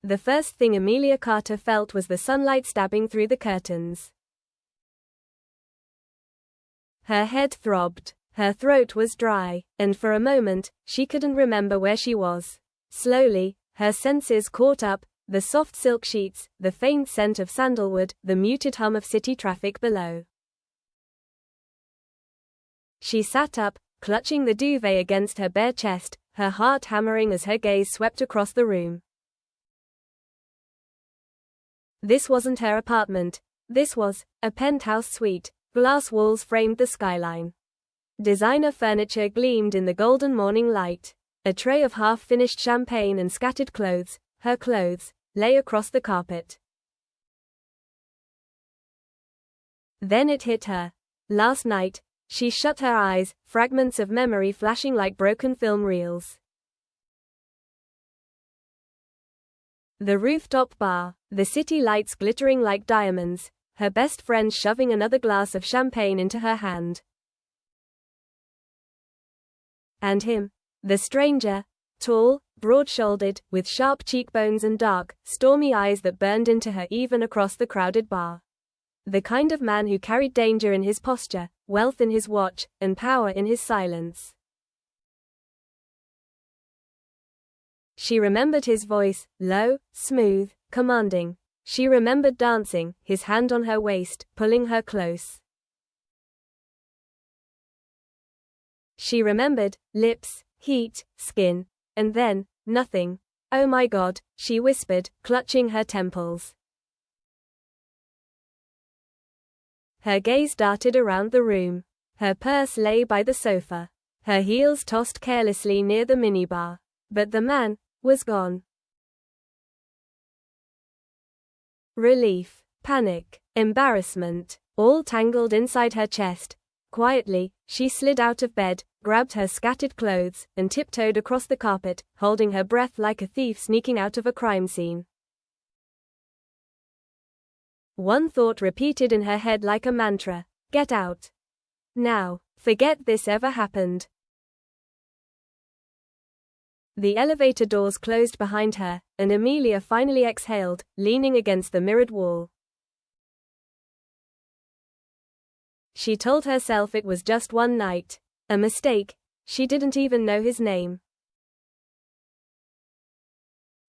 The first thing Amelia Carter felt was the sunlight stabbing through the curtains. Her head throbbed, her throat was dry, and for a moment, she couldn't remember where she was. Slowly, her senses caught up, the soft silk sheets, the faint scent of sandalwood, the muted hum of city traffic below. She sat up, clutching the duvet against her bare chest, her heart hammering as her gaze swept across the room. This wasn't her apartment. This was a penthouse suite. Glass walls framed the skyline. Designer furniture gleamed in the golden morning light. A tray of half-finished champagne and scattered clothes, her clothes, lay across the carpet. Then it hit her. Last night, she shut her eyes, fragments of memory flashing like broken film reels. The rooftop bar, the city lights glittering like diamonds, her best friend shoving another glass of champagne into her hand. And him, the stranger, tall, broad-shouldered, with sharp cheekbones and dark, stormy eyes that burned into her even across the crowded bar. The kind of man who carried danger in his posture, wealth in his watch, and power in his silence. She remembered his voice, low, smooth, commanding. She remembered dancing, his hand on her waist, pulling her close. She remembered lips, heat, skin, and then nothing. Oh my God, she whispered, clutching her temples. Her gaze darted around the room. Her purse lay by the sofa. Her heels tossed carelessly near the minibar. But the man was gone. Relief, panic, embarrassment, all tangled inside her chest. Quietly, she slid out of bed, grabbed her scattered clothes, and tiptoed across the carpet, holding her breath like a thief sneaking out of a crime scene. One thought repeated in her head like a mantra: get out. Now. Forget this ever happened. The elevator doors closed behind her, and Amelia finally exhaled, leaning against the mirrored wall. She told herself it was just one night. A mistake. She didn't even know his name.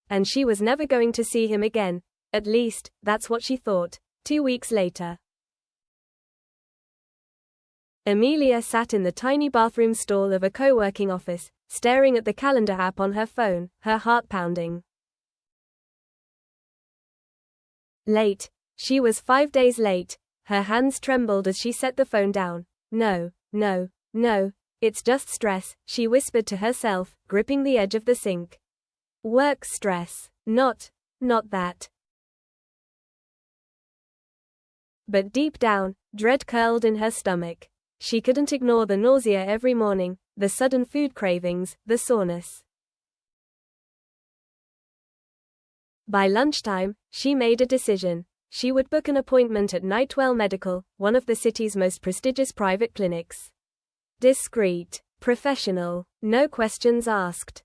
And she was never going to see him again. At least, that's what she thought. 2 weeks later. Amelia sat in the tiny bathroom stall of a co-working office, staring at the calendar app on her phone, her heart pounding. Late. She was 5 days late. Her hands trembled as she set the phone down. No, no, no, it's just stress, she whispered to herself, gripping the edge of the sink. Work stress. Not that. But deep down, dread curled in her stomach. She couldn't ignore the nausea every morning, the sudden food cravings, the soreness. By lunchtime, she made a decision. She would book an appointment at Nightwell Medical, one of the city's most prestigious private clinics. Discreet, professional, no questions asked.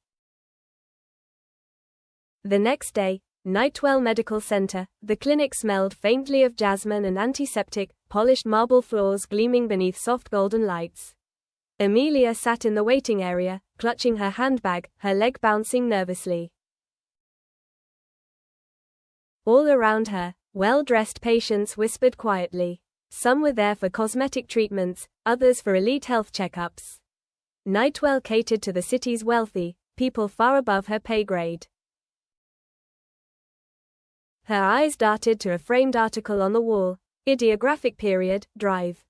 The next day, Nightwell Medical Center, the clinic smelled faintly of jasmine and antiseptic, polished marble floors gleaming beneath soft golden lights. Amelia sat in the waiting area, clutching her handbag, her leg bouncing nervously. All around her, well-dressed patients whispered quietly. Some were there for cosmetic treatments, others for elite health checkups. Nightwell catered to the city's wealthy, people far above her pay grade. Her eyes darted to a framed article on the wall. Ideographic period, Drive.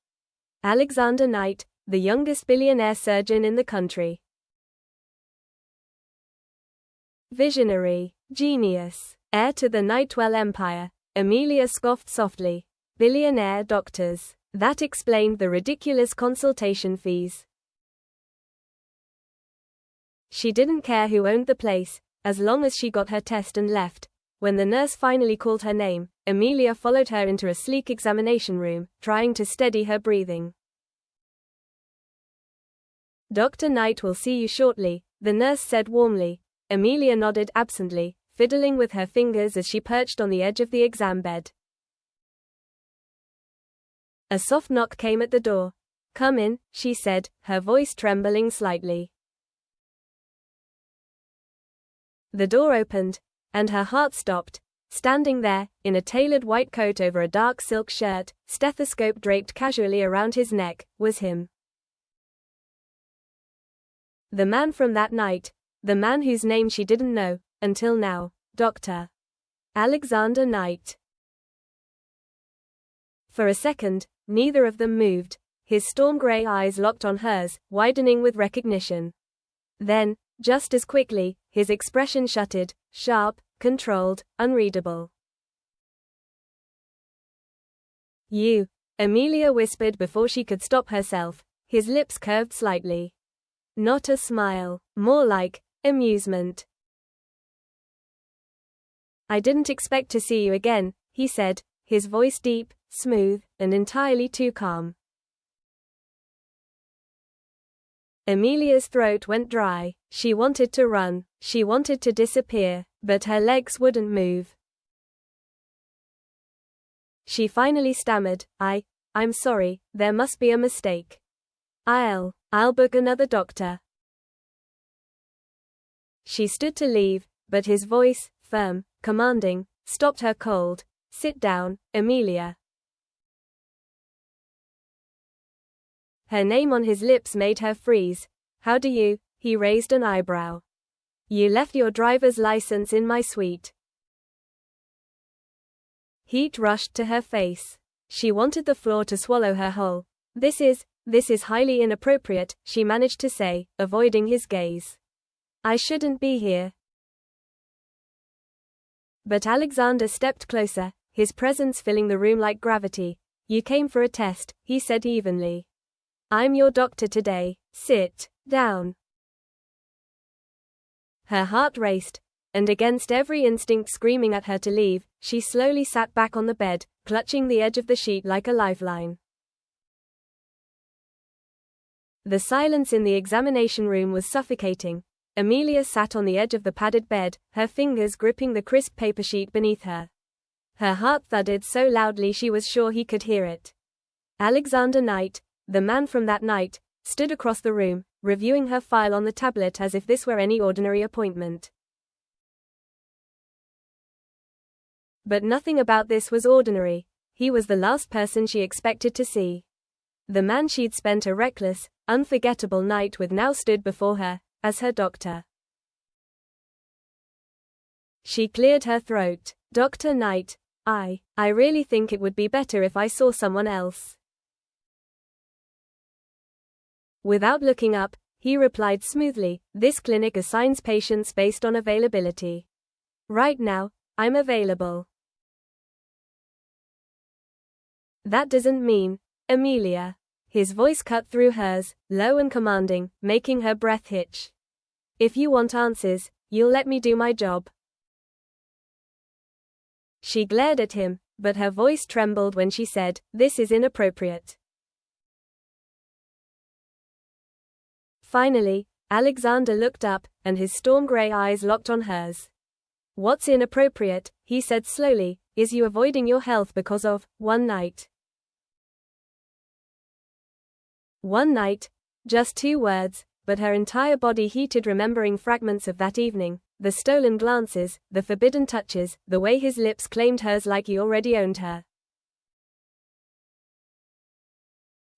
Alexander Knight, the youngest billionaire surgeon in the country. Visionary, genius, heir to the Nightwell empire. Amelia scoffed softly. Billionaire doctors. That explained the ridiculous consultation fees. She didn't care who owned the place, as long as she got her test and left. When the nurse finally called her name, Amelia followed her into a sleek examination room, trying to steady her breathing. Dr. Knight will see you shortly, the nurse said warmly. Amelia nodded absently, fiddling with her fingers as she perched on the edge of the exam bed. A soft knock came at the door. "Come in," she said, her voice trembling slightly. The door opened, and her heart stopped. Standing there, in a tailored white coat over a dark silk shirt, stethoscope draped casually around his neck, was him. The man from that night, the man whose name she didn't know, until now, Dr. Alexander Knight. For a second, neither of them moved, his storm gray eyes locked on hers, widening with recognition. Then, just as quickly, his expression shuttered, sharp, controlled, unreadable. "You," Amelia whispered before she could stop herself, his lips curved slightly. Not a smile, more like amusement. "I didn't expect to see you again," he said, his voice deep, smooth, and entirely too calm. Amelia's throat went dry. She wanted to run, she wanted to disappear, but her legs wouldn't move. She finally stammered, I'm sorry, there must be a mistake. I'll book another doctor." She stood to leave, but his voice, firm, commanding, stopped her cold. "Sit down, Amelia." Her name on his lips made her freeze. "How do you?" He raised an eyebrow. "You left your driver's license in my suite." Heat rushed to her face. She wanted the floor to swallow her whole. This is highly inappropriate," she managed to say, avoiding his gaze. "I shouldn't be here." But Alexander stepped closer, his presence filling the room like gravity. "You came for a test," he said evenly. "I'm your doctor today. Sit down." Her heart raced, and against every instinct screaming at her to leave, she slowly sat back on the bed, clutching the edge of the sheet like a lifeline. The silence in the examination room was suffocating. Amelia sat on the edge of the padded bed, her fingers gripping the crisp paper sheet beneath her. Her heart thudded so loudly she was sure he could hear it. Alexander Knight, the man from that night, stood across the room, reviewing her file on the tablet as if this were any ordinary appointment. But nothing about this was ordinary. He was the last person she expected to see. The man she'd spent a reckless, unforgettable night with now stood before her, as her doctor. She cleared her throat. "Dr. Knight, I really think it would be better if I saw someone else." Without looking up, he replied smoothly, "This clinic assigns patients based on availability. Right now, I'm available." "That doesn't mean, Amelia." His voice cut through hers, low and commanding, making her breath hitch. "If you want answers, you'll let me do my job." She glared at him, but her voice trembled when she said, "This is inappropriate." Finally, Alexander looked up, and his storm gray eyes locked on hers. "What's inappropriate," he said slowly, "is you avoiding your health because of one night." One night. Just 2 words, but her entire body heated remembering fragments of that evening, the stolen glances, the forbidden touches, the way his lips claimed hers like he already owned her.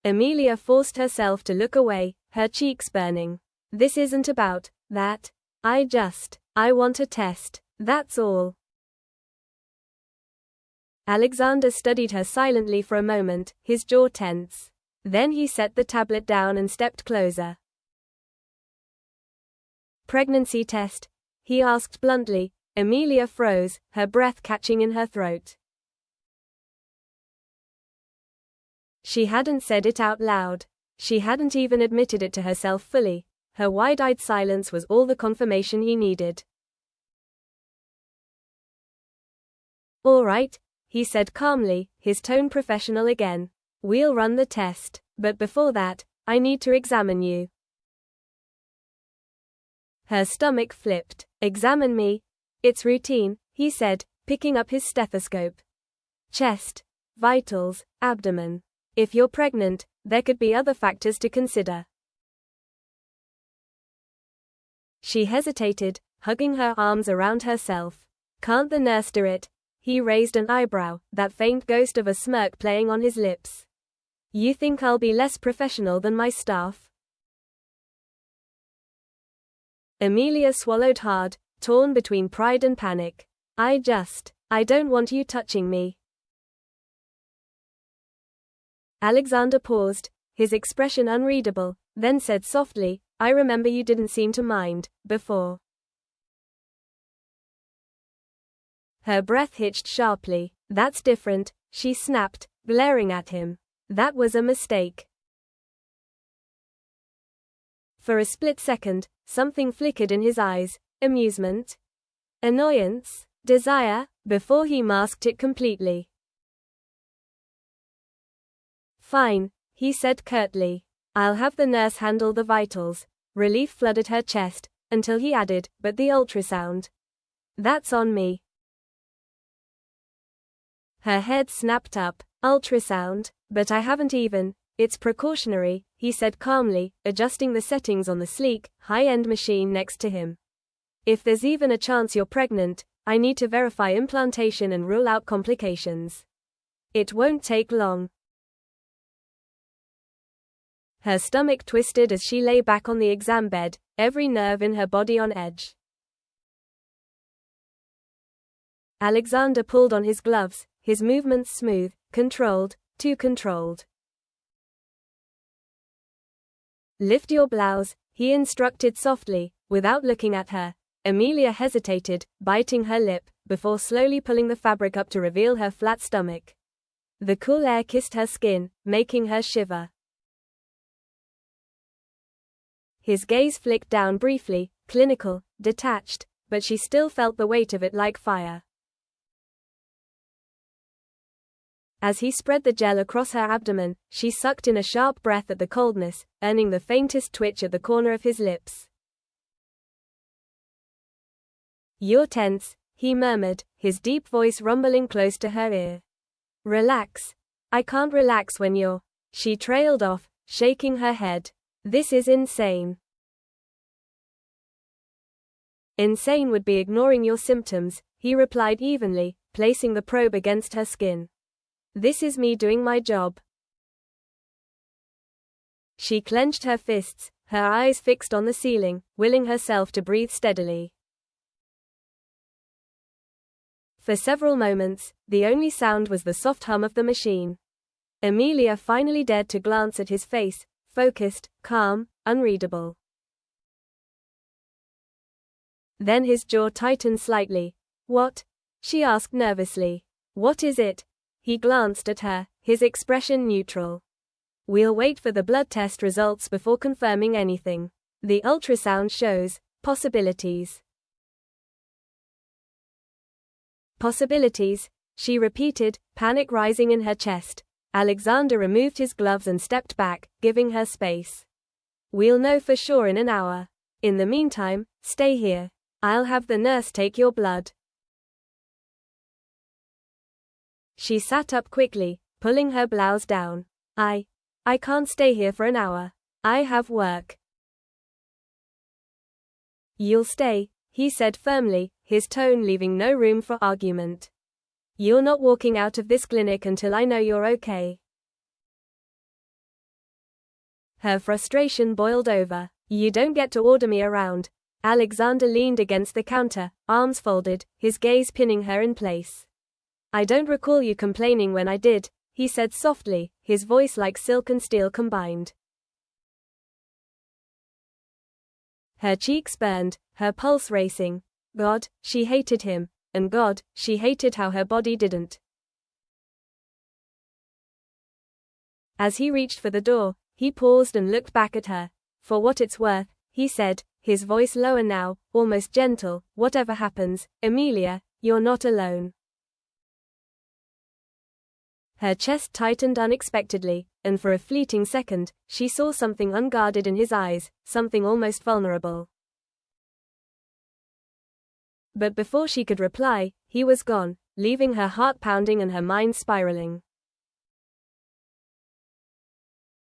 Amelia forced herself to look away, her cheeks burning. "This isn't about that. I want a test, that's all." Alexander studied her silently for a moment, his jaw tense. Then he set the tablet down and stepped closer. "Pregnancy test?" he asked bluntly. Amelia froze, her breath catching in her throat. She hadn't said it out loud. She hadn't even admitted it to herself fully. Her wide-eyed silence was all the confirmation he needed. "All right," he said calmly, his tone professional again. "We'll run the test, but before that, I need to examine you." Her stomach flipped. "Examine me? It's routine, he said, picking up his stethoscope. Chest, vitals, abdomen. If you're pregnant, there could be other factors to consider. She hesitated, hugging her arms around herself. Can't the nurse do it? He raised an eyebrow, that faint ghost of a smirk playing on his lips. You think I'll be less professional than my staff? Amelia swallowed hard, torn between pride and panic. I don't want you touching me. Alexander paused, his expression unreadable, then said softly, I remember you didn't seem to mind, before. Her breath hitched sharply. That's different, she snapped, glaring at him. That was a mistake. For a split second, something flickered in his eyes. Amusement? Annoyance? Desire? Before he masked it completely. Fine, he said curtly. I'll have the nurse handle the vitals. Relief flooded her chest, until he added, but the ultrasound. That's on me. Her head snapped up. Ultrasound? But I haven't even. It's precautionary, he said calmly, adjusting the settings on the sleek, high-end machine next to him. If there's even a chance you're pregnant, I need to verify implantation and rule out complications. It won't take long. Her stomach twisted as she lay back on the exam bed, every nerve in her body on edge. Alexander pulled on his gloves, his movements smooth, controlled, too controlled. Lift your blouse, he instructed softly, without looking at her. Amelia hesitated, biting her lip, before slowly pulling the fabric up to reveal her flat stomach. The cool air kissed her skin, making her shiver. His gaze flicked down briefly, clinical, detached, but she still felt the weight of it like fire. As he spread the gel across her abdomen, she sucked in a sharp breath at the coldness, earning the faintest twitch at the corner of his lips. You're tense, he murmured, his deep voice rumbling close to her ear. Relax. I can't relax when you're. She trailed off, shaking her head. This is insane. Insane would be ignoring your symptoms, he replied evenly, placing the probe against her skin. This is me doing my job. She clenched her fists, her eyes fixed on the ceiling, willing herself to breathe steadily. For several moments, the only sound was the soft hum of the machine. Amelia finally dared to glance at his face, focused, calm, unreadable. Then his jaw tightened slightly. What? She asked nervously. What is it? He glanced at her, his expression neutral. We'll wait for the blood test results before confirming anything. The ultrasound shows possibilities. Possibilities, she repeated, panic rising in her chest. Alexander removed his gloves and stepped back, giving her space. We'll know for sure in an hour. In the meantime, stay here. I'll have the nurse take your blood. She sat up quickly, pulling her blouse down. I can't stay here for an hour. I have work. You'll stay, he said firmly, his tone leaving no room for argument. You're not walking out of this clinic until I know you're okay. Her frustration boiled over. You don't get to order me around. Alexander leaned against the counter, arms folded, his gaze pinning her in place. I don't recall you complaining when I did, he said softly, his voice like silk and steel combined. Her cheeks burned, her pulse racing. God, she hated him, and God, she hated how her body didn't. As he reached for the door, he paused and looked back at her. For what it's worth, he said, his voice lower now, almost gentle, whatever happens, Amelia, you're not alone. Her chest tightened unexpectedly, and for a fleeting second, she saw something unguarded in his eyes, something almost vulnerable. But before she could reply, he was gone, leaving her heart pounding and her mind spiraling.